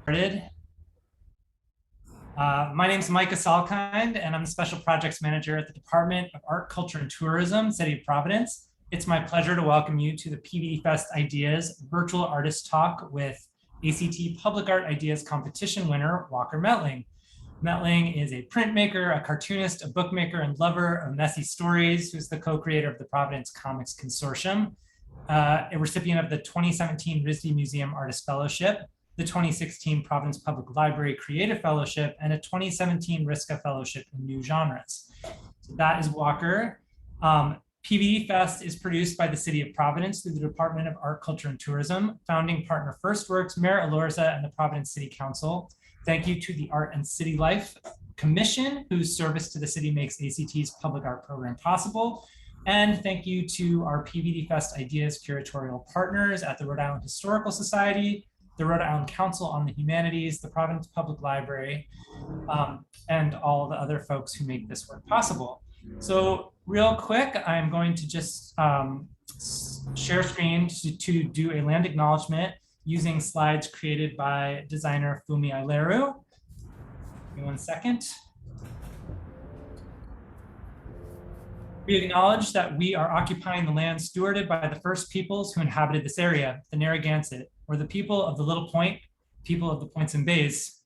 started. My name is Micah Salkind, and I'm the Special Projects Manager at the Department of Art, Culture, and Tourism, City of Providence. It's my pleasure to welcome you to the PVDFest Ideas Virtual Artist Talk with ACT Public Art Ideas Competition winner, Walker Mettling. Mettling is a printmaker, a cartoonist, a bookmaker, and lover of messy stories, who's the co-creator of the Providence Comics Consortium, a recipient of the 2017 RISD Museum Artist Fellowship, the 2016 Providence Public Library Creative Fellowship, and a 2017 RISCA Fellowship in New Genres. So that is Walker. PVDFest is produced by the City of Providence through the Department of Art, Culture, and Tourism. Founding partner First Works, Mayor Alorza, and the Providence City Council. Thank you to the Art and City Life Commission, whose service to the city makes ACT's public art program possible. And thank you to our PVDFest Ideas curatorial partners at the Rhode Island Historical Society, the Rhode Island Council on the Humanities, the Providence Public Library, and all the other folks who make this work possible. So real quick, I'm going to just share screen to do a land acknowledgement using slides created by designer Fumi Aileru. Give me 1 second. We acknowledge that we are occupying the land stewarded by the first peoples who inhabited this area, the Narragansett, or the people of the Little Point, people of the Points and Bays,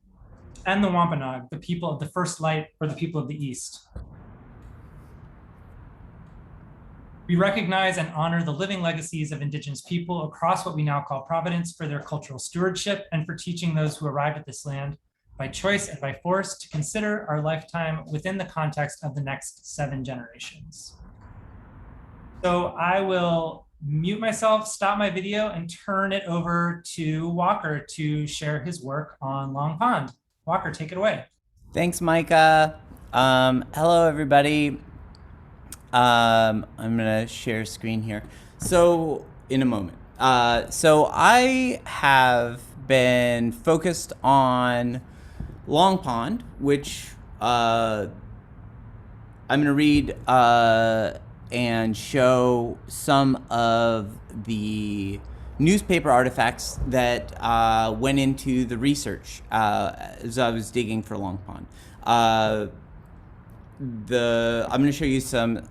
and the Wampanoag, the people of the First Light, or the people of the East. We recognize and honor the living legacies of Indigenous people across what we now call Providence for their cultural stewardship and for teaching those who arrived at this land by choice and by force to consider our lifetime within the context of the next 7 generations. So I will mute myself, stop my video, and turn it over to Walker to share his work on Long Pond. Walker, take it away. Thanks, Micah. Hello, everybody. I'm gonna share screen here. So in a moment. So I have been focused on Long Pond, which I'm gonna read and show some of the newspaper artifacts that went into the research as I was digging for Long Pond. I'm going to show you some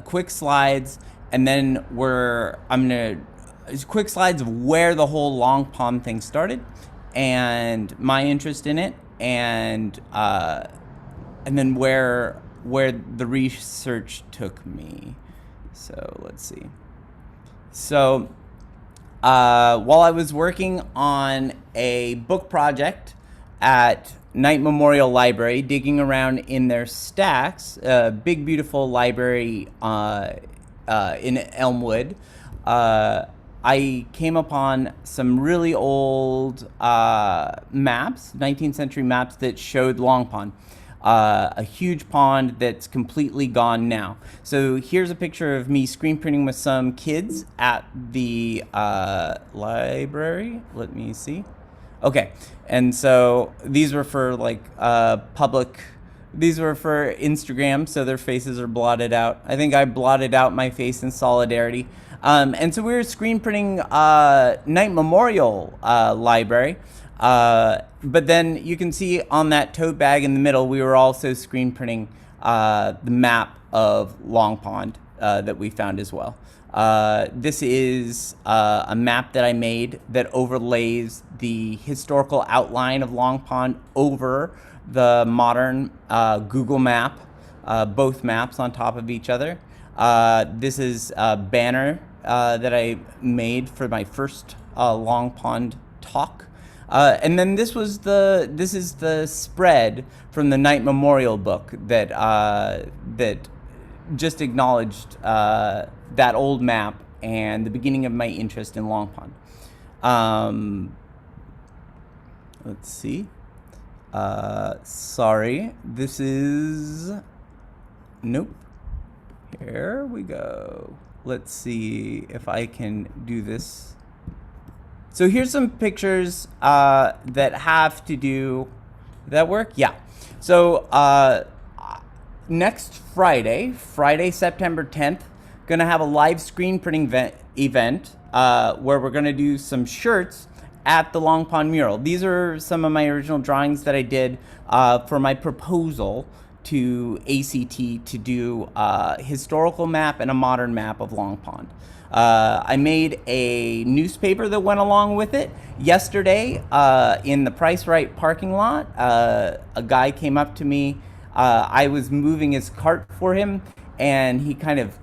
quick slides, and then quick slides of where the whole Long Pond thing started, and my interest in it, and then where the research took me. So let's see. So while I was working on a book project at Knight Memorial Library, digging around in their stacks, a big beautiful library in Elmwood, I came upon some really old maps, 19th century maps that showed Long Pond. A huge pond that's completely gone now. So here's a picture of me screen printing with some kids at the library. Let me see. Okay, and so these were for like these were for Instagram, so their faces are blotted out. I think I blotted out my face in solidarity. And so we were screen printing Knight Memorial Library. But then you can see on that tote bag in the middle, we were also screen printing the map of Long Pond that we found as well. This is a map that I made that overlays the historical outline of Long Pond over the modern Google map, both maps on top of each other. This is a banner that I made for my first Long Pond talk. And then this is the spread from the Knight Memorial book that just acknowledged that old map and the beginning of my interest in Long Pond. Let's see. Sorry, this is, nope. Here we go. Let's see if I can do this. So here's some pictures that have to do, did that work? Yeah. So next Friday, September 10th, gonna have a live screen printing event where we're gonna do some shirts at the Long Pond mural. These are some of my original drawings that I did for my proposal to ACT to do a historical map and a modern map of Long Pond. I made a newspaper that went along with it. Yesterday, in the Price Right parking lot, a guy came up to me. I was moving his cart for him, and he kind of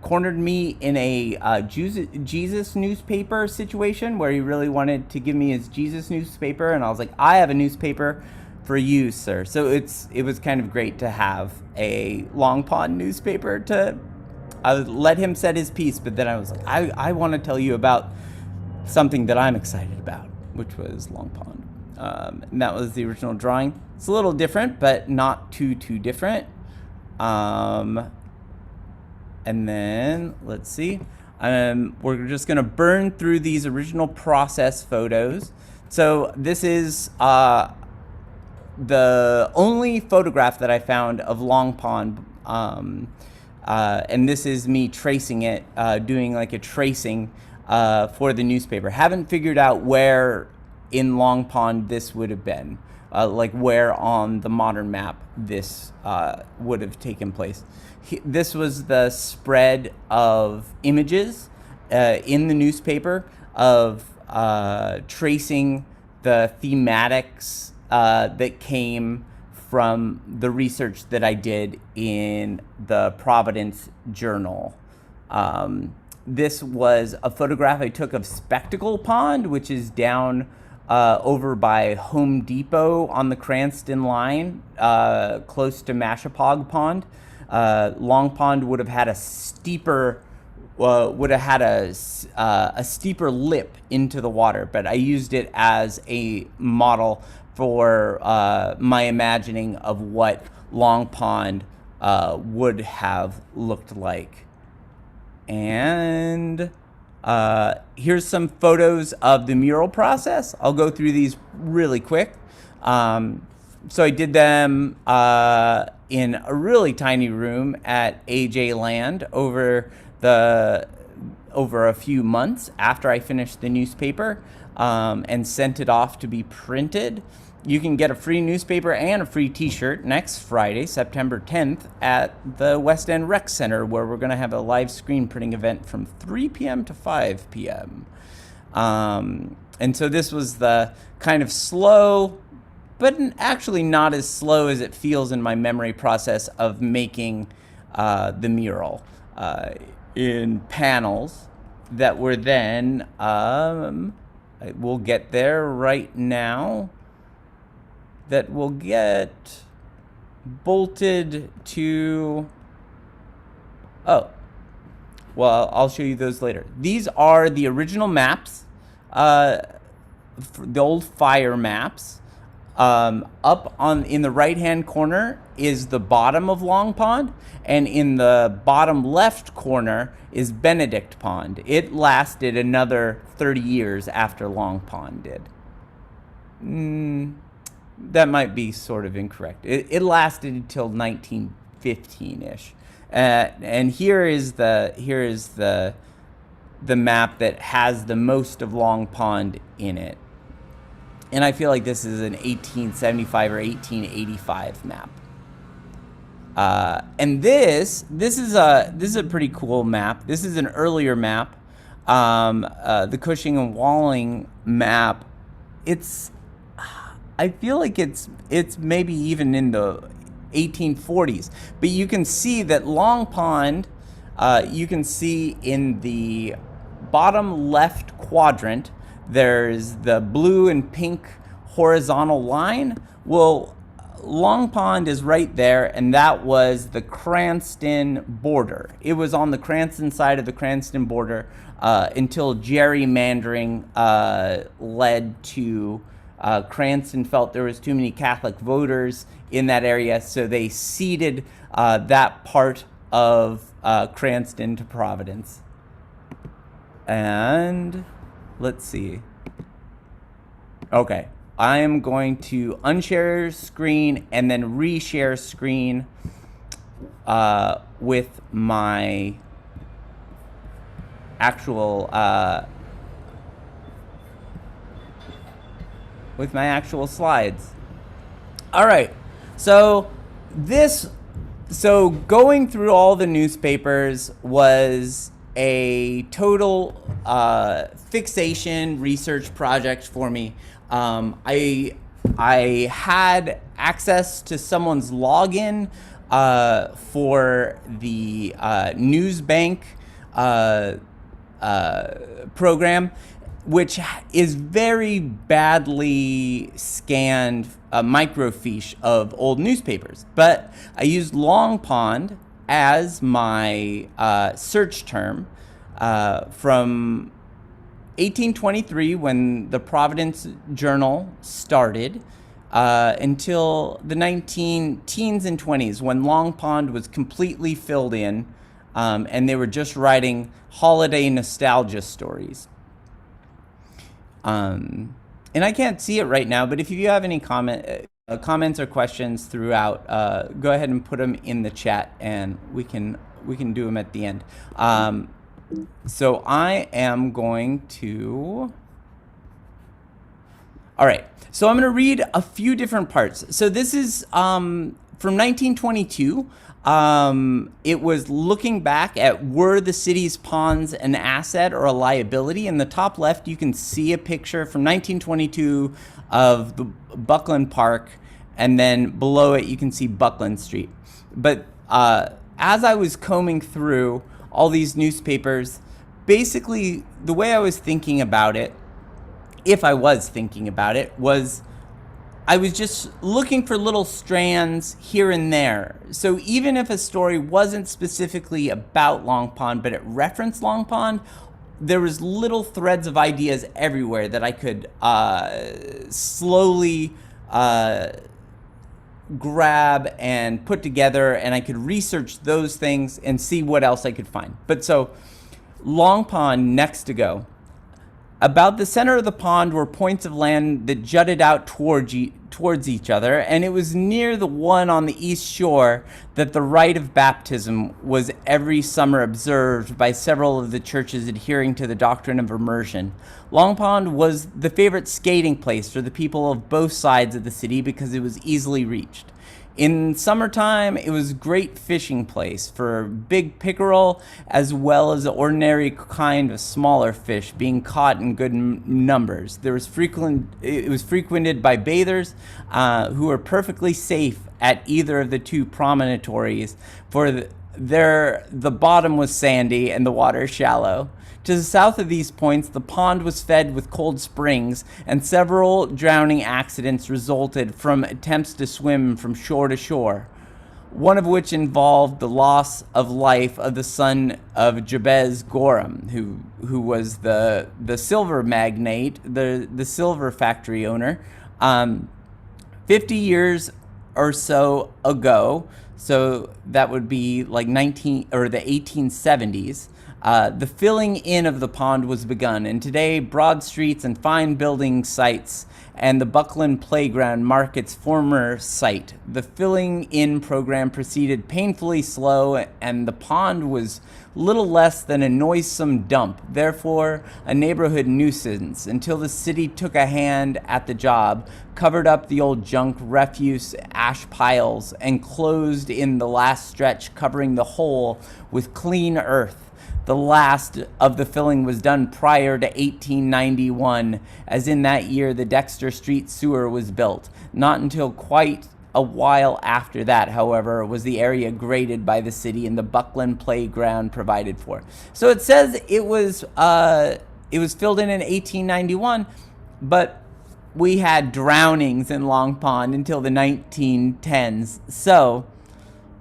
cornered me in a Jesus newspaper situation where he really wanted to give me his Jesus newspaper, and I was like, I have a newspaper for you, sir. So it was kind of great to have a Long Pond newspaper to let him set his piece, but then I was like, I want to tell you about something that I'm excited about, which was Long Pond. And that was the original drawing. It's a little different, but not too different. And then, let's see, we're just gonna burn through these original process photos. So this is the only photograph that I found of Long Pond, and this is me tracing it, doing like a tracing for the newspaper. Haven't figured out where in Long Pond this would have been, like where on the modern map this would have taken place. This was the spread of images in the newspaper of tracing the thematics that came from the research that I did in the Providence Journal. This was a photograph I took of Spectacle Pond, which is down over by Home Depot on the Cranston line, close to Mashapog Pond. Long Pond would have had a steeper steeper lip into the water, but I used it as a model for my imagining of what Long Pond would have looked like. And here's some photos of the mural process. I'll go through these really quick. So I did them in a really tiny room at AJ Land over a few months after I finished the newspaper, and sent it off to be printed. You can get a free newspaper and a free t-shirt next Friday, September 10th, at the West End Rec Center, where we're going to have a live screen printing event from 3 p.m. to 5 p.m. And so this was the kind of slow, but actually not as slow as it feels in my memory process of making the mural in panels that were then, we'll get there right now, that will get bolted to, oh, well, I'll show you those later. These are the original maps, the old fire maps. Up in the right-hand corner is the bottom of Long Pond, and in the bottom left corner is Benedict Pond. It lasted another 30 years after Long Pond did. That might be sort of incorrect. It lasted until 1915-ish. And here is the map that has the most of Long Pond in it. And I feel like this is an 1875 or 1885 map. And this is a pretty cool map. This is an earlier map, the Cushing and Walling map. I feel like it's maybe even in the 1840s, but you can see that Long Pond, you can see in the bottom left quadrant, there's the blue and pink horizontal line. Well, Long Pond is right there, and that was the Cranston border. It was on the Cranston side of the Cranston border until gerrymandering led to Cranston felt there was too many Catholic voters in that area, so they ceded that part of Cranston to Providence. And let's see. Okay, I am going to unshare screen and then reshare screen with my actual with my actual slides. All right, so going through all the newspapers was a total fixation research project for me. I had access to someone's login for the news bank program, which is very badly scanned microfiche of old newspapers. But I used Long Pond as my search term from 1823, when the Providence Journal started, until the 19 teens and 20s, when Long Pond was completely filled in, and they were just writing holiday nostalgia stories. And I can't see it right now, but if you have any comments or questions throughout, go ahead and put them in the chat, and we can do them at the end. So I am going to. All right. So I'm going to read a few different parts. So this is from 1922. It was looking back at, were the city's ponds an asset or a liability? In the top left, you can see a picture from 1922 of the Bucklin Park, and then below it, you can see Bucklin Street. But as I was combing through all these newspapers, basically the way I was thinking about it, if I was thinking about it, was I was just looking for little strands here and there. So even if a story wasn't specifically about Long Pond, but it referenced Long Pond, there was little threads of ideas everywhere that I could slowly grab and put together, and I could research those things and see what else I could find. But so, Long Pond next to go. About the center of the pond were points of land that jutted out towards each other, and it was near the one on the east shore that the rite of baptism was every summer observed by several of the churches adhering to the doctrine of immersion. Long Pond was the favorite skating place for the people of both sides of the city because it was easily reached. In summertime, it was a great fishing place for big pickerel, as well as the ordinary kind of smaller fish being caught in good numbers. It was frequented by bathers who were perfectly safe at either of the two promontories, for the bottom was sandy and the water shallow. To the south of these points, the pond was fed with cold springs, and several drowning accidents resulted from attempts to swim from shore to shore, one of which involved the loss of life of the son of Jabez Gorham, who was the silver magnate, the silver factory owner. 50 years or so ago, so that would be like the 1870s. The filling in of the pond was begun, and today broad streets and fine building sites and the Bucklin Playground mark its former site. The filling in program proceeded painfully slow, and the pond was little less than a noisome dump, therefore a neighborhood nuisance, until the city took a hand at the job, covered up the old junk, refuse, ash piles, and closed in the last stretch, covering the whole with clean earth. The last of the filling was done prior to 1891, as in that year the Dexter Street sewer was built. Not until quite a while after that, however, was the area graded by the city and the Bucklin Playground provided for. So it says it was filled in 1891, but we had drownings in Long Pond until the 1910s, so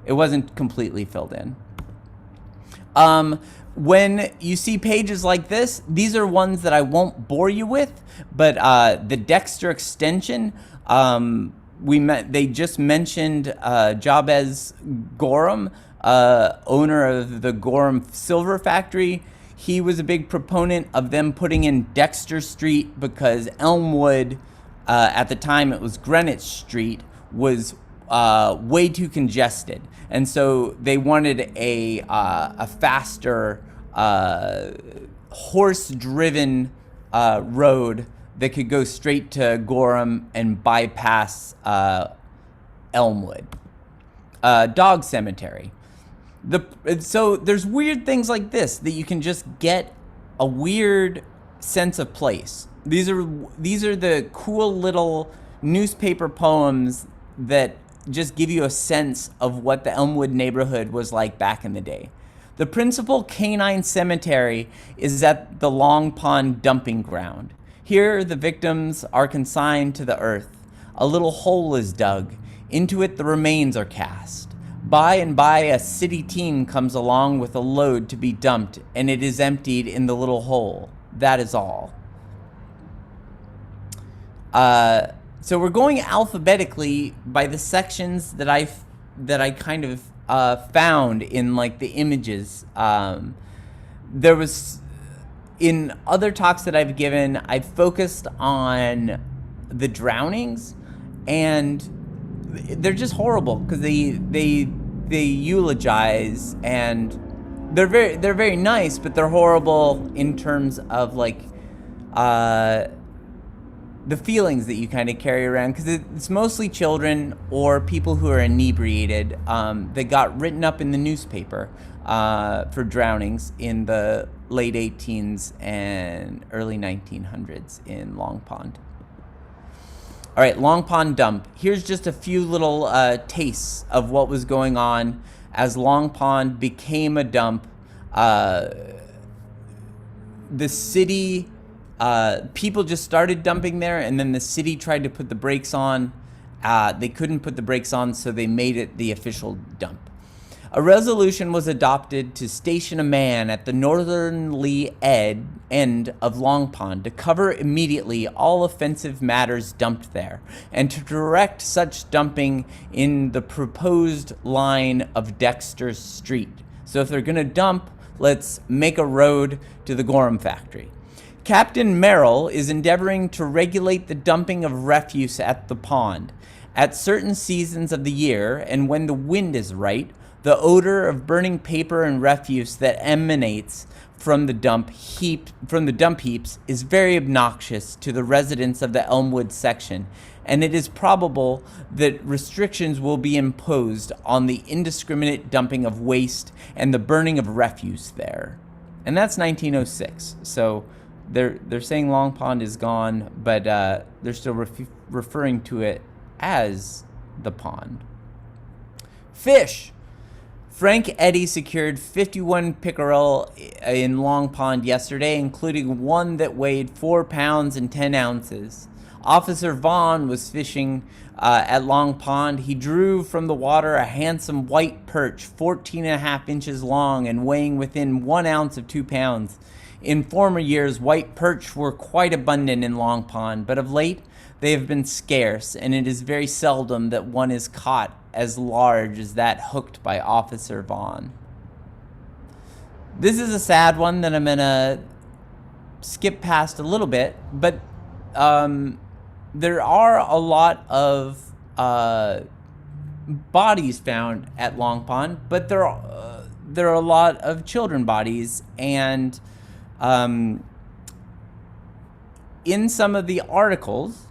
it wasn't completely filled in. When you see pages like this, these are ones that I won't bore you with, but the Dexter extension, they just mentioned Jabez Gorham, owner of the Gorham Silver Factory. He was a big proponent of them putting in Dexter Street because Elmwood, at the time it was Greenwich Street, was way too congested, and so they wanted a faster horse-driven road that could go straight to Gorham and bypass Elmwood. Dog cemetery. So there's weird things like this that you can just get a weird sense of place. These are the cool little newspaper poems that just give you a sense of what the Elmwood neighborhood was like back in the day. The principal canine cemetery is at the Long Pond dumping ground. Here the victims are consigned to the earth. A little hole is dug. Into it the remains are cast. By and by a city team comes along with a load to be dumped, and it is emptied in the little hole. That is all. So we're going alphabetically by the sections that I kind of found in like the images. There was, in other talks that I've given, I focused on the drownings, and they're just horrible because they eulogize, and they're very nice, but they're horrible in terms of like the feelings that you kind of carry around, because it's mostly children or people who are inebriated that got written up in the newspaper for drownings in the late 18s and early 1900s in Long Pond. All right, Long Pond dump. Here's just a few little tastes of what was going on as Long Pond became a dump. The city, people just started dumping there, and then the city tried to put the brakes on. They couldn't put the brakes on, so they made it the official dump. A resolution was adopted to station a man at the northerly end of Long Pond to cover immediately all offensive matters dumped there, and to direct such dumping in the proposed line of Dexter Street. So if they're going to dump, let's make a road to the Gorham factory. Captain Mural is endeavoring to regulate the dumping of refuse at the pond. At certain seasons of the year, and when the wind is right, the odor of burning paper and refuse that emanates from the dump heaps is very obnoxious to the residents of the Elmwood section, and it is probable that restrictions will be imposed on the indiscriminate dumping of waste and the burning of refuse there. And that's 1906. So they're saying Long Pond is gone, but they're still referring to it as the pond. Fish. Frank Eddy secured 51 pickerel in Long Pond yesterday, including one that weighed 4 pounds and 10 ounces. Officer Vaughn was fishing at Long Pond. He drew from the water a handsome white perch, 14.5 inches long and weighing within 1 ounce of 2 pounds. In former years, white perch were quite abundant in Long Pond, but of late they have been scarce, and it is very seldom that one is caught as large as that hooked by Officer Vaughn. This is a sad one that I'm going to skip past a little bit, but there are a lot of bodies found at Long Pond, but there are a lot of children bodies, and in some of the articles,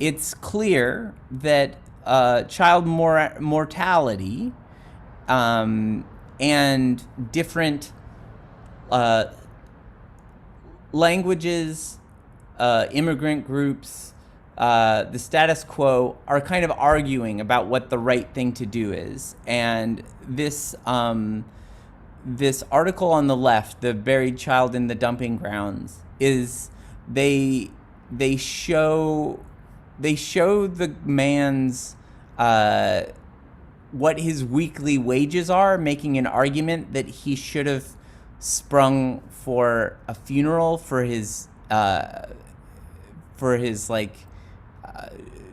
it's clear that child mortality and different languages, immigrant groups, the status quo are kind of arguing about what the right thing to do is. And this article on the left, The Buried Child in the Dumping Grounds, is they show the man's what his weekly wages are, making an argument that he should have sprung for a funeral for his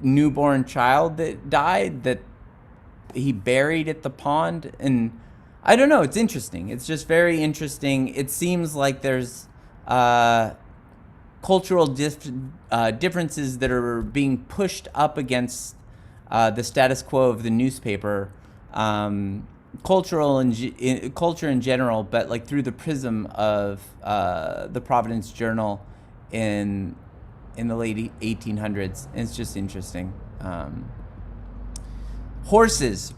newborn child that died, that he buried at the pond. And I don't know, it's interesting. It's just very interesting. It seems like there's cultural differences that are being pushed up against the status quo of the newspaper, culture in general, but like through the prism of the Providence Journal in in the late 1800s. And it's just interesting. Horses.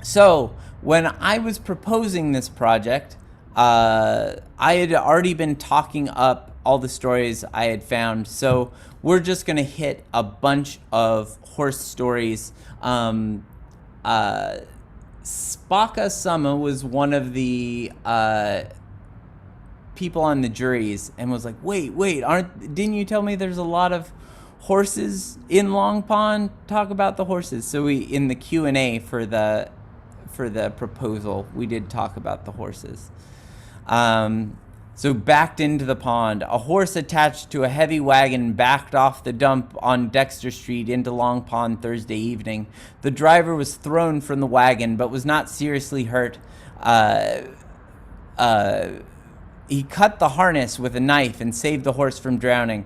So when I was proposing this project, I had already been talking up all the stories I had found. So we're just going to hit a bunch of horse stories. Spaka Sama was one of the people on the juries and was like, wait, didn't you tell me there's a lot of horses in Long Pond? Talk about the horses. So we, in the Q&A for the proposal, we did talk about the horses. So backed into the pond, a horse attached to a heavy wagon backed off the dump on Dexter Street into Long Pond Thursday evening. The driver was thrown from the wagon but was not seriously hurt. He cut the harness with a knife and saved the horse from drowning.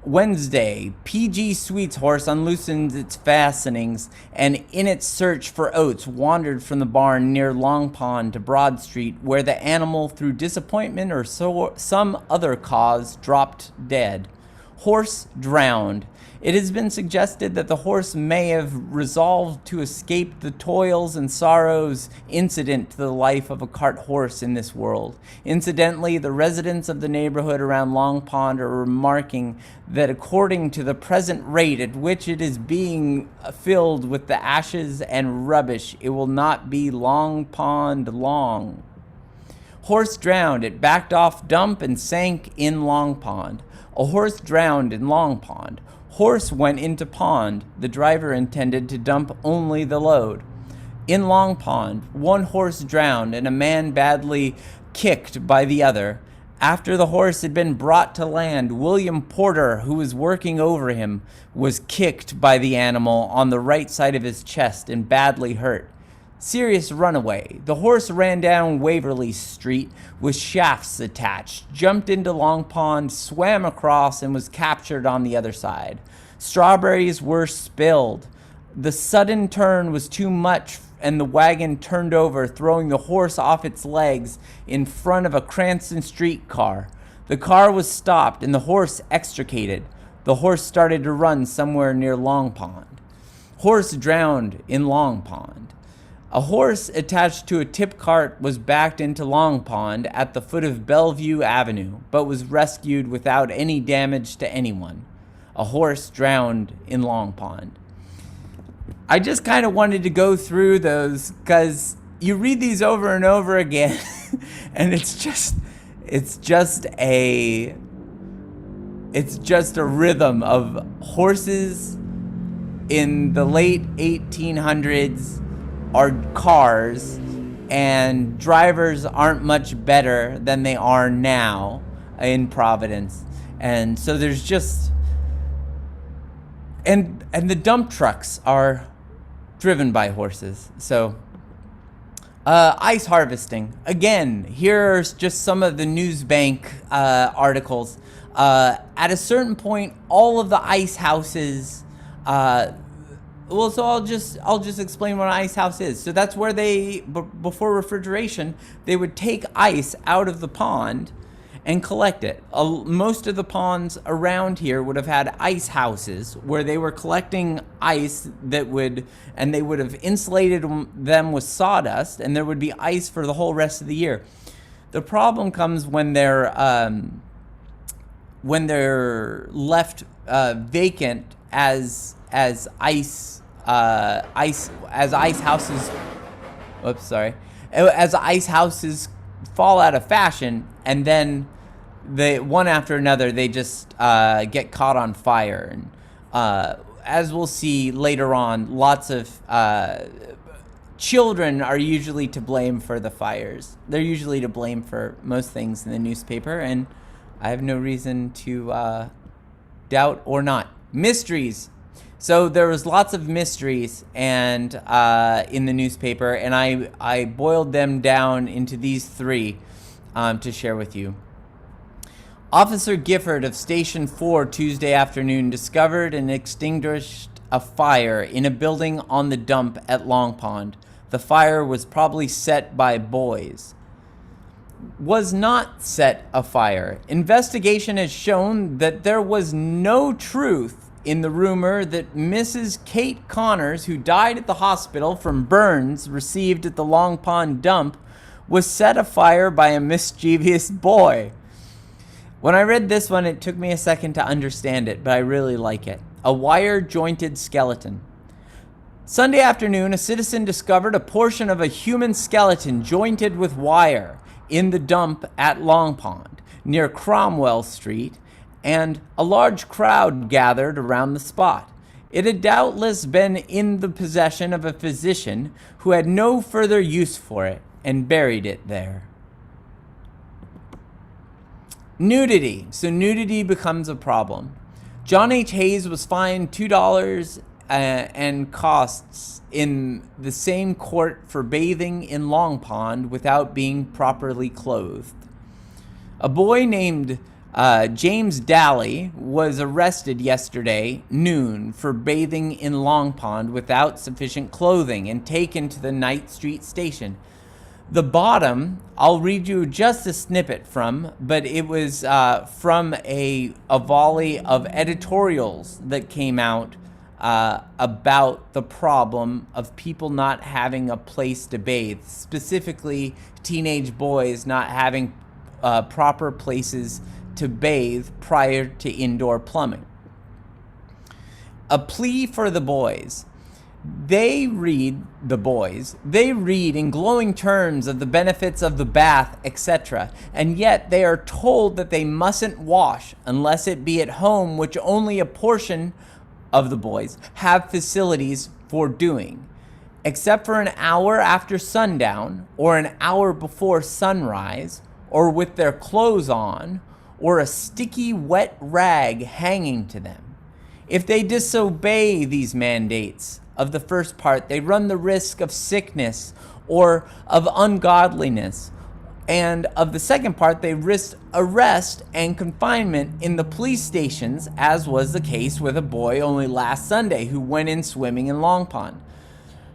Wednesday, PG Sweet's horse unloosened its fastenings and in its search for oats wandered from the barn near Long Pond to Broad Street, where the animal, through disappointment or some other cause, dropped dead. Horse drowned. It has been suggested that the horse may have resolved to escape the toils and sorrows incident to the life of a cart horse in this world. Incidentally, the residents of the neighborhood around Long Pond are remarking that according to the present rate at which it is being filled with the ashes and rubbish, it will not be Long Pond long. Horse drowned. It backed off dump and sank in Long Pond. A horse drowned in Long Pond. Horse went into pond. The driver intended to dump only the load. In Long Pond, one horse drowned and a man badly kicked by the other. After the horse had been brought to land, William Porter, who was working over him, was kicked by the animal on the right side of his chest and badly hurt. Serious runaway. The horse ran down Waverly Street with shafts attached, jumped into Long Pond, swam across, and was captured on the other side. Strawberries were spilled. The sudden turn was too much, and the wagon turned over, throwing the horse off its legs in front of a Cranston Street car. The car was stopped, and the horse extricated. The horse started to run somewhere near Long Pond. Horse drowned in Long Pond. A horse attached to a tip cart was backed into Long Pond at the foot of Bellevue Avenue, but was rescued without any damage to anyone. A horse drowned in Long Pond. I just kind of wanted to go through those because you read these over and over again, and it's just a rhythm of horses in the late 1800s. Are cars, and drivers aren't much better than they are now in Providence. And so there's just and the dump trucks are driven by horses. So ice harvesting. Again, here's just some of the Newsbank articles. At a certain point, all of the ice houses so I'll just explain what an ice house is. So that's where they, before refrigeration, they would take ice out of the pond and collect it. Most of the ponds around here would have had ice houses where they were collecting ice they would have insulated them with sawdust, and there would be ice for the whole rest of the year. The problem comes when they're left vacant as ice houses fall out of fashion, and then they one after another they just get caught on fire. And as we'll see later on, lots of children are usually to blame for the fires. They're usually to blame for most things in the newspaper, and I have no reason to doubt or not. Mysteries. So there was lots of mysteries and in the newspaper, and I boiled them down into these three to share with you. Officer Gifford of Station 4 Tuesday afternoon discovered and extinguished a fire in a building on the dump at Long Pond. The fire was probably set by boys. was not set afire. Investigation has shown that there was no truth in the rumor that Mrs. Kate Connors, who died at the hospital from burns received at the Long Pond dump, was set afire by a mischievous boy. When I read this one, it took me a second to understand it, but I really like it. A wire-jointed skeleton. Sunday afternoon, a citizen discovered a portion of a human skeleton jointed with wire in the dump at Long Pond, near Cromwell Street, and a large crowd gathered around the spot. It had doubtless been in the possession of a physician who had no further use for it and buried it there. Nudity. So nudity becomes a problem. John H. Hayes was fined $2 and costs in the same court for bathing in Long Pond without being properly clothed. A boy named James Daly was arrested yesterday noon for bathing in Long Pond without sufficient clothing and taken to the Knight Street station. The bottom, I'll read you just a snippet from, but it was from a volley of editorials that came out about the problem of people not having a place to bathe, specifically teenage boys not having proper places to bathe prior to indoor plumbing. A plea for the boys. They read in glowing terms of the benefits of the bath, etc., and yet they are told that they mustn't wash unless it be at home, which only a portion of the boys have facilities for doing, except for an hour after sundown or an hour before sunrise, or with their clothes on, or a sticky wet rag hanging to them. If they disobey these mandates of the first part, they run the risk of sickness or of ungodliness, and of the second part, they risk arrest and confinement in the police stations, as was the case with a boy only last Sunday who went in swimming in Long Pond.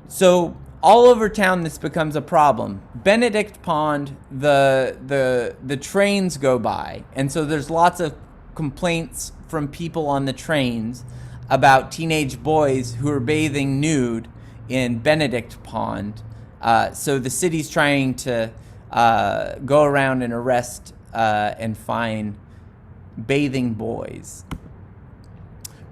So all over town, this becomes a problem. Benedict Pond, the trains go by, and so there's lots of complaints from people on the trains about teenage boys who are bathing nude in Benedict Pond. So the city's trying to go around and arrest and fine bathing boys.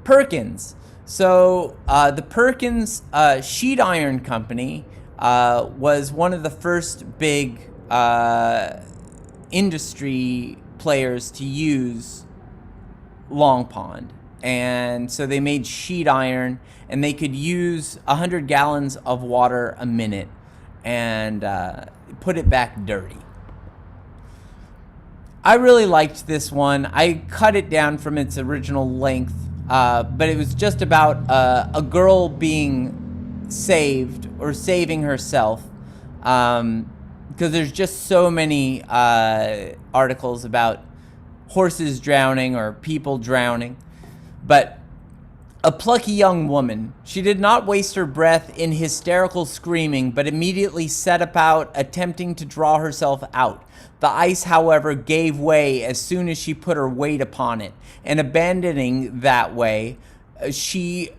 Perkins. So the Perkins Sheet Iron Company was one of the first big industry players to use Long Pond. And so they made sheet iron, and they could use 100 gallons of water a minute and put it back dirty. I really liked this one. I cut it down from its original length, but it was just about a girl being saved or saving herself, because there's just so many articles about horses drowning or people drowning. But a plucky young woman, she did not waste her breath in hysterical screaming, but immediately set about attempting to draw herself out. The ice, however, gave way as soon as she put her weight upon it, and abandoning that way, she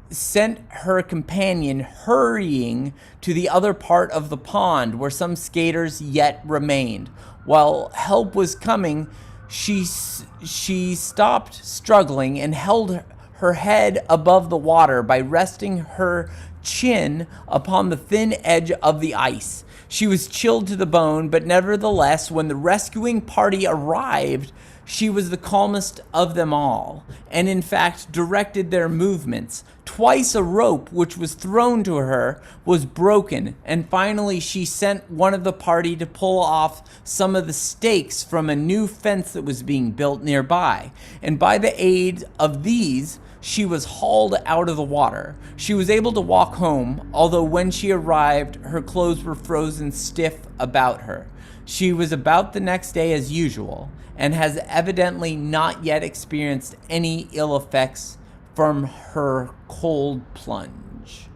sent her companion hurrying to the other part of the pond where some skaters yet remained. While help was coming, she stopped struggling and held her head above the water by resting her chin upon the thin edge of the ice. She was chilled to the bone, but nevertheless, when the rescuing party arrived, she was the calmest of them all, and in fact directed their movements. Twice a rope which was thrown to her was broken, and finally she sent one of the party to pull off some of the stakes from a new fence that was being built nearby, and by the aid of these, she was hauled out of the water. She was able to walk home, although when she arrived, her clothes were frozen stiff about her. She was about the next day as usual, and has evidently not yet experienced any ill effects from her cold plunge.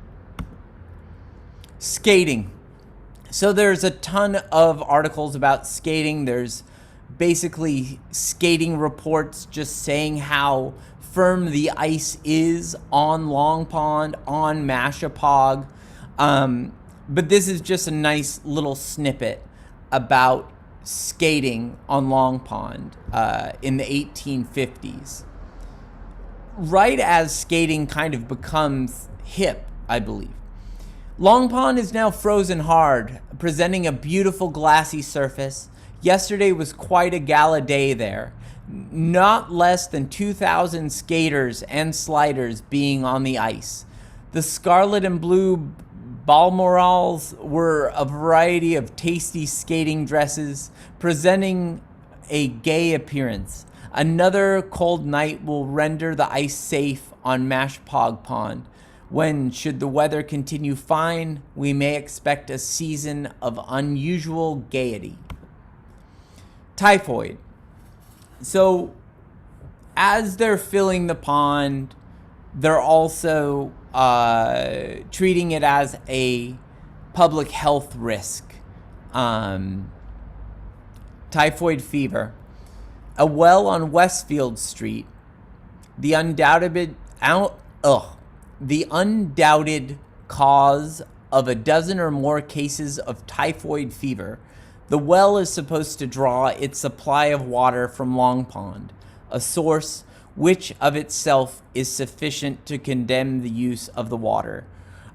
Skating. So there's a ton of articles about skating. There's basically skating reports just saying how firm the ice is on Long Pond, on Mashapog. But this is just a nice little snippet about skating on Long Pond in the 1850s. Right as skating kind of becomes hip, I believe. Long Pond is now frozen hard, presenting a beautiful glassy surface. Yesterday was quite a gala day there. Not less than 2,000 skaters and sliders being on the ice. The scarlet and blue Balmorals were a variety of tasty skating dresses, presenting a gay appearance. Another cold night will render the ice safe on Mashpog Pond, when, should the weather continue fine, we may expect a season of unusual gaiety. Typhoid. So, as they're filling the pond, they're also treating it as a public health risk. Typhoid fever. A well on Westfield Street. The undoubted cause of a dozen or more cases of typhoid fever. The well is supposed to draw its supply of water from Long Pond, a source which of itself is sufficient to condemn the use of the water.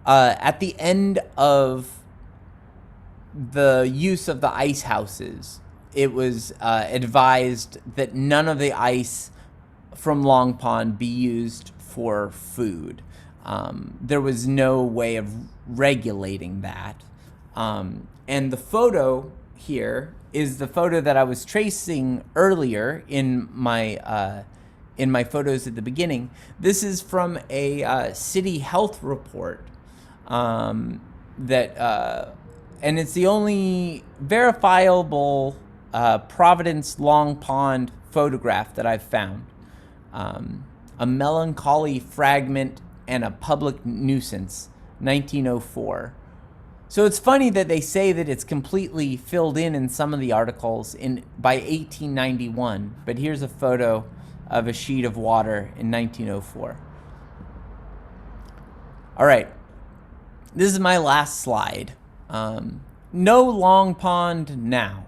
At the end of the use of the ice houses, it was advised that none of the ice from Long Pond be used for food. There was no way of regulating that. And the photo here is the photo that I was tracing earlier in my photos at the beginning. This is from a city health report and it's the only verifiable Providence Long Pond photograph that I've found. A melancholy fragment and a public nuisance, 1904. So it's funny that they say that it's completely filled in some of the articles by 1891, but here's a photo of a sheet of water in 1904. All right, this is my last slide. No Long Pond now.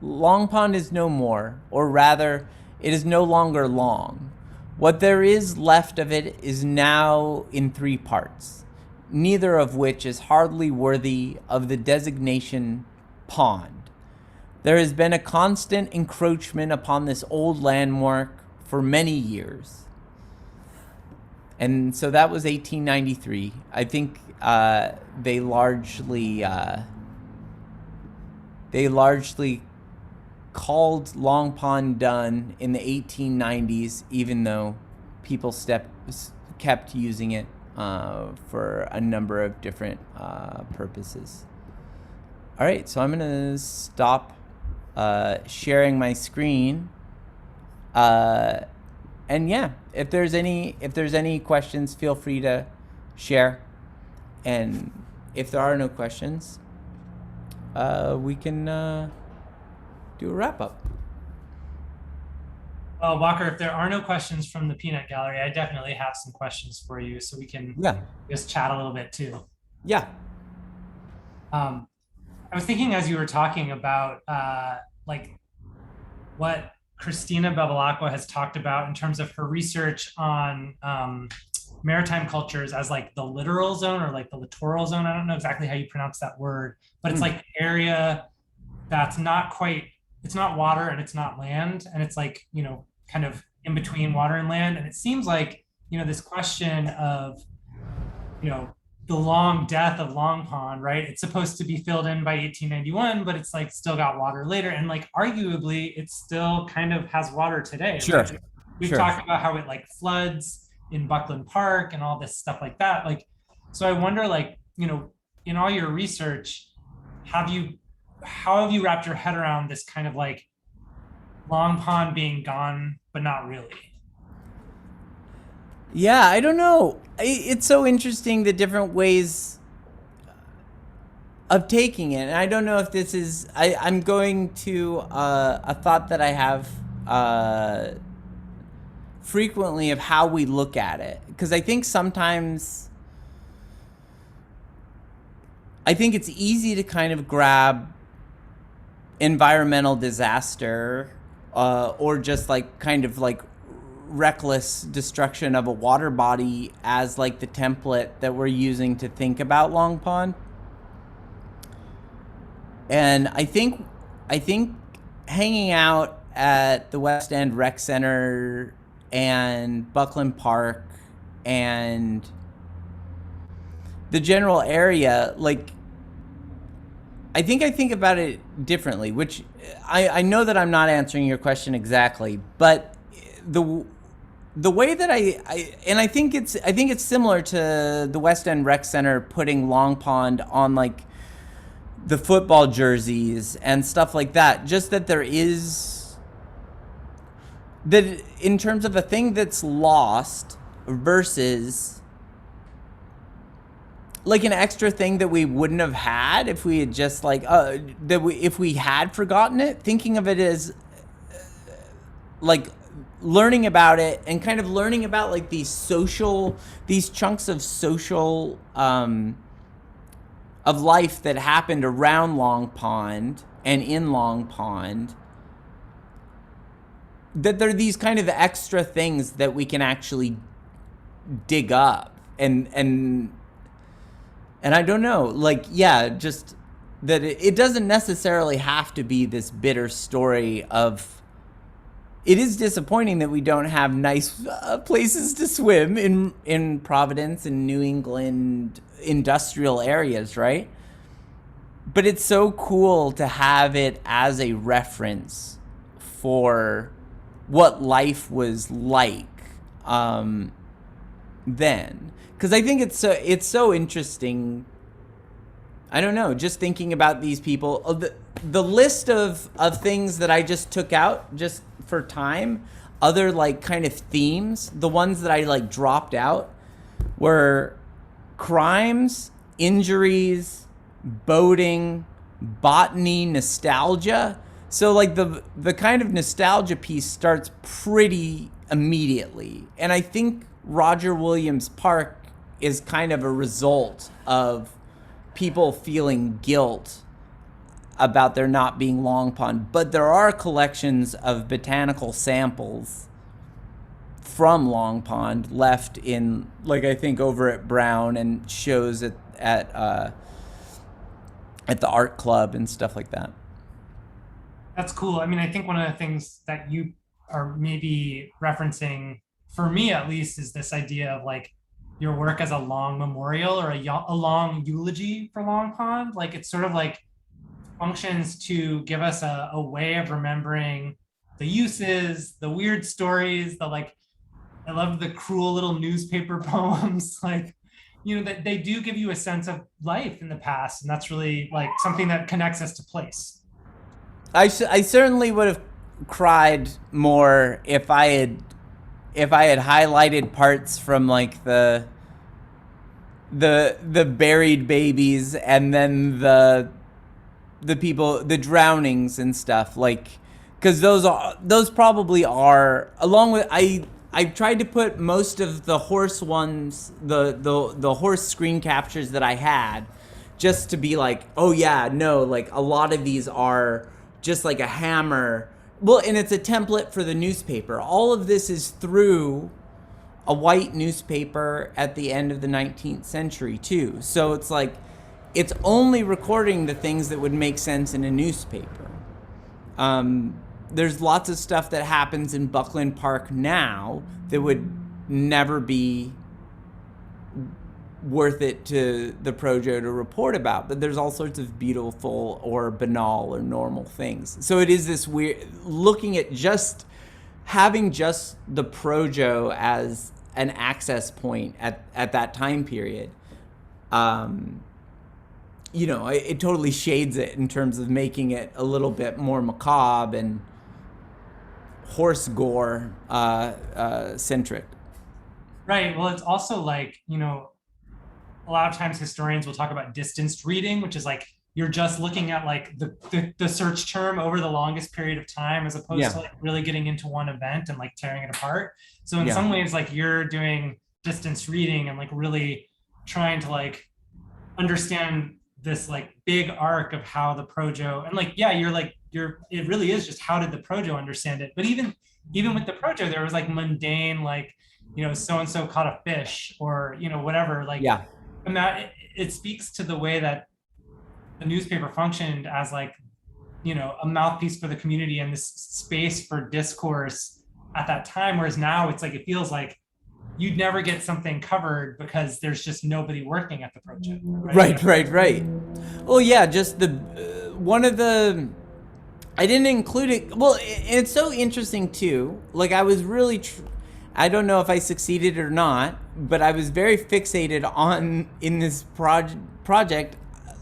Long Pond is no more, or rather, it is no longer long. What there is left of it is now in 3 parts, neither of which is hardly worthy of the designation pond. There has been a constant encroachment upon this old landmark for many years. And so that was 1893. I think they largely called Long Pond done in the 1890s, even though people kept using it for a number of different purposes. All right, so I'm gonna stop sharing my screen. And yeah, if there's any questions, feel free to share. And if there are no questions, we can do a wrap up. Well, Walker, if there are no questions from the peanut gallery, I definitely have some questions for you, so we can just chat a little bit too. Yeah. I was thinking as you were talking about like what Christina Bevilacqua has talked about in terms of her research on maritime cultures as like the littoral zone or like the littoral zone. I don't know exactly how you pronounce that word, but it's like an area that's not quite, it's not water and it's not land. And it's like, you know, kind of in between water and land. And it seems like, you know, this question of, you know, the long death of Long Pond, right? It's supposed to be filled in by 1891, but it's like still got water later. And like, arguably, it still kind of has water today. Sure. Like, we've talked about how it like floods in Bucklin Park and all this stuff like that. Like, so I wonder, like, you know, in all your research, how have you wrapped your head around this kind of like Long Pond being gone, but not really? Yeah, I don't know. It's so interesting the different ways of taking it. And I don't know if this is, I'm going to a thought that I have frequently of how we look at it. Because I think sometimes, I think it's easy to kind of grab environmental disaster or just like kind of like reckless destruction of a water body as like the template that we're using to think about Long Pond. And I think hanging out at the West End Rec Center and Bucklin Park and the general area, like, I think about it differently, which I know that I'm not answering your question exactly, but the way that I think it's similar to the West End Rec Center putting Long Pond on like the football jerseys and stuff like that. Just that there is that in terms of a thing that's lost versus like an extra thing that we wouldn't have had if we had just like if we had forgotten it. Thinking of it as like learning about it and kind of learning about like these chunks of social of life that happened around Long Pond and in Long Pond, that there are these kind of extra things that we can actually dig up and I don't know, like, yeah, just that it doesn't necessarily have to be this bitter story of. It is disappointing that we don't have nice places to swim in Providence and New England industrial areas, right? But it's so cool to have it as a reference for what life was like then. Because I think it's so interesting. I don't know, just thinking about these people, the list of things that I just took out just for time, other like kind of themes, the ones that I like dropped out were crimes, injuries, boating, botany, nostalgia. So like the kind of nostalgia piece starts pretty immediately. And I think Roger Williams Park is kind of a result of people feeling guilt about there not being Long Pond. But there are collections of botanical samples from Long Pond left in, like, I think over at Brown, and shows at the art club and stuff like that. That's cool. I mean, I think one of the things that you are maybe referencing, for me at least, is this idea of like your work as a long memorial or a long eulogy for Long Pond. Like it's sort of like functions to give us a way of remembering the uses, the weird stories, the like, I love the cruel little newspaper poems, like, you know, that they do give you a sense of life in the past. And that's really like something that connects us to place. I certainly would have cried more if I had highlighted parts from like the buried babies and then the people, the drownings and stuff, like, because those probably are, along with I tried to put most of the horse ones, the horse screen captures that I had, just to be like, oh yeah, no, like a lot of these are just like a hammer. Well, and it's a template for the newspaper. All of this is through a white newspaper at the end of the 19th century too. So it's like, it's only recording the things that would make sense in a newspaper. There's lots of stuff that happens in Bucklin Park now that would never be worth it to the Projo to report about, but there's all sorts of beautiful or banal or normal things. So it is this weird, looking at just having just the Projo as an access point at that time period. You know, it totally shades it in terms of making it a little bit more macabre and horse gore centric. Right. Well, it's also like, you know, a lot of times historians will talk about distanced reading, which is like you're just looking at like the search term over the longest period of time, as opposed to like really getting into one event and like tearing it apart. So in some ways, like you're doing distance reading and like really trying to like understand this like big arc of how the Projo, and like, yeah, it really is just how did the Projo understand it. But even with the Projo, there was like mundane, like, so-and-so caught a fish, or, whatever, like, and that it speaks to the way that the newspaper functioned as like, a mouthpiece for the community and this space for discourse at that time. Whereas now it's like, it feels like you'd never get something covered because there's just nobody working at the project. Right. Well, yeah, just one of the, I didn't include it. Well, it's so interesting too. Like I was really, I don't know if I succeeded or not, but I was very fixated on in this project,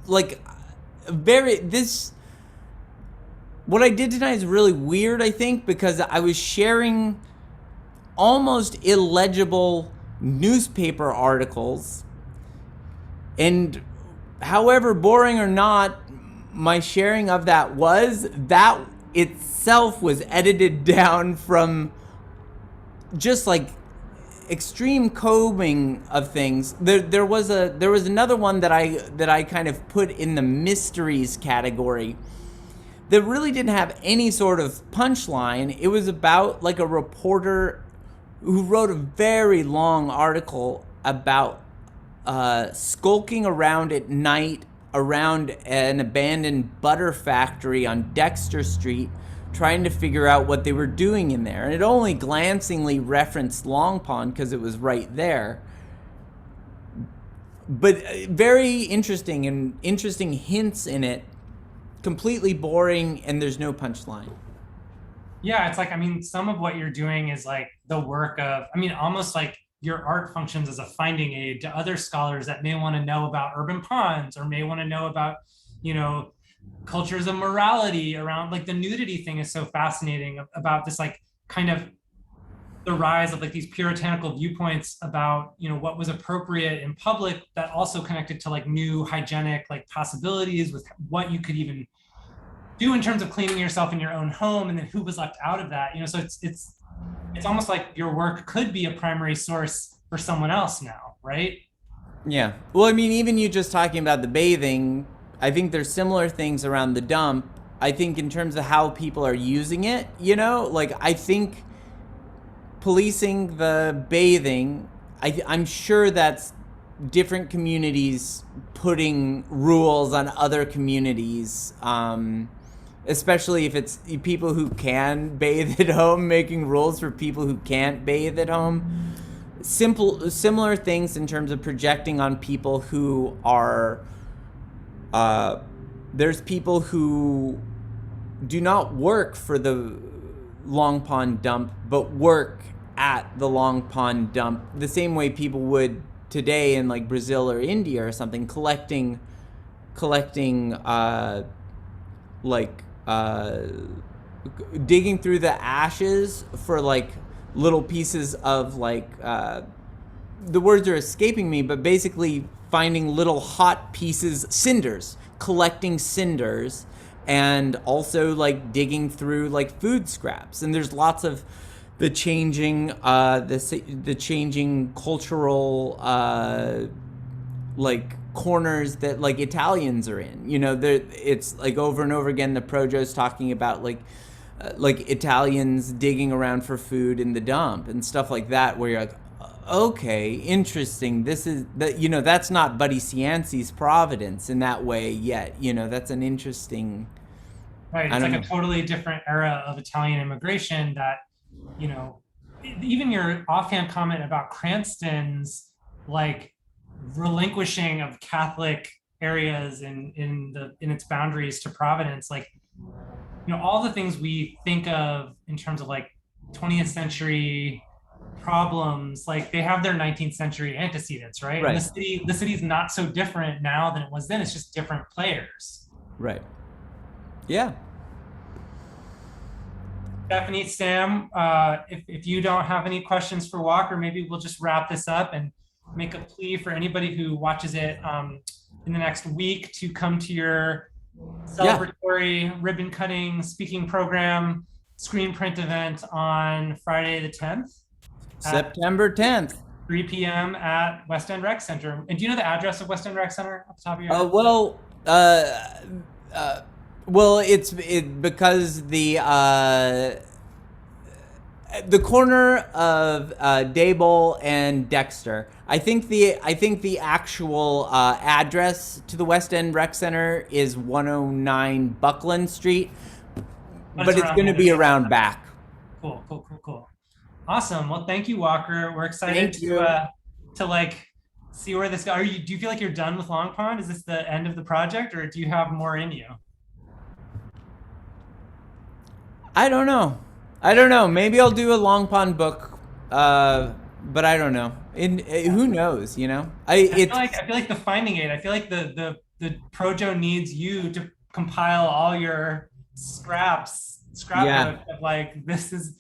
like what I did tonight is really weird, I think, because I was sharing almost illegible newspaper articles, and however boring or not my sharing of that itself was edited down from just like extreme combing of things. There was another one that I kind of put in the mysteries category that really didn't have any sort of punchline. It was about like a reporter who wrote a very long article about skulking around at night around an abandoned butter factory on Dexter Street, trying to figure out what they were doing in there. And it only glancingly referenced Long Pond because it was right there. But very interesting, and interesting hints in it. Completely boring, and there's no punchline. Yeah, it's like, I mean, some of what you're doing is like the work of, I mean, almost like your art functions as a finding aid to other scholars that may want to know about urban ponds, or may want to know about, cultures of morality around, like the nudity thing is so fascinating, about this like kind of the rise of like these puritanical viewpoints about, what was appropriate in public, that also connected to like new hygienic like possibilities with what you could even do in terms of cleaning yourself in your own home, and then who was left out of that. So it's almost like your work could be a primary source for someone else now, right? Yeah. Well, I mean, even you just talking about the bathing, I think there's similar things around the dump. I think in terms of how people are using it, like I think policing the bathing, I'm sure that's different communities putting rules on other communities, especially if it's people who can bathe at home making rules for people who can't bathe at home. Similar things in terms of projecting on people who are, there's people who do not work for the Long Pond dump, but work at the Long Pond dump the same way people would today in like Brazil or India or something, collecting digging through the ashes for like little pieces of like the words are escaping me, but basically finding little hot pieces, cinders, collecting cinders, and also like digging through like food scraps. And there's lots of the changing the changing cultural like corners that like Italians are in. It's like over and over again the Projo's talking about like Italians digging around for food in the dump and stuff like that, where you're like, okay, interesting. This is that, that's not Buddy Cianci's Providence in that way yet. That's an interesting. Right. It's like a totally different era of Italian immigration that, even your offhand comment about Cranston's like relinquishing of Catholic areas in its boundaries to Providence, like, all the things we think of in terms of like 20th century problems, like they have their 19th century antecedents, right? And the city's not so different now than it was then. It's just different players. Right. Yeah. Stephanie, Sam, if you don't have any questions for Walker, maybe we'll just wrap this up and make a plea for anybody who watches it in the next week to come to your celebratory ribbon cutting speaking program screen print event on Friday the 10th. September 10th. 3 p.m. at West End Rec Center. And do you know the address of West End Rec Center off the top of your head? Well, it's because the corner of Daboll and Dexter. I think the actual address to the West End Rec Center is 109 Bucklin Street, but it's going to be around back. Cool. Awesome. Well, thank you, Walker. We're excited to like see where this goes. Do you feel like you're done with Long Pond? Is this the end of the project, or do you have more in you? I don't know. Maybe I'll do a Long Pond book, but I don't know. Who knows? You know, I feel like the Finding Aid. I feel like the Projo needs you to compile all your scrapbook of like this is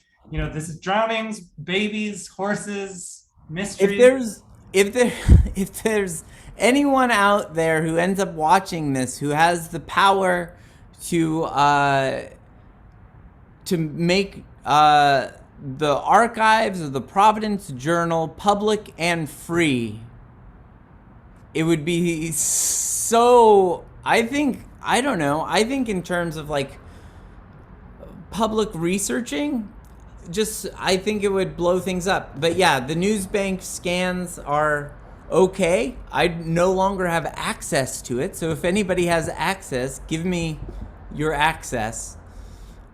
drownings, babies, horses, mysteries. If there's anyone out there who ends up watching this who has the power to make the archives of the Providence Journal public and free, it would be so. I think in terms of like public researching, I think it would blow things up. But yeah, the news bank scans are okay. I no longer have access to it, so if anybody has access, give me your access.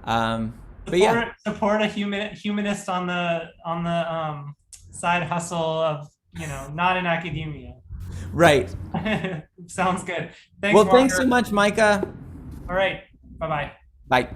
Support a humanist on the side hustle of not in academia. Right. Sounds good. Thanks. Well, Walker. Thanks so much, Micah. All right. Bye-bye. Bye.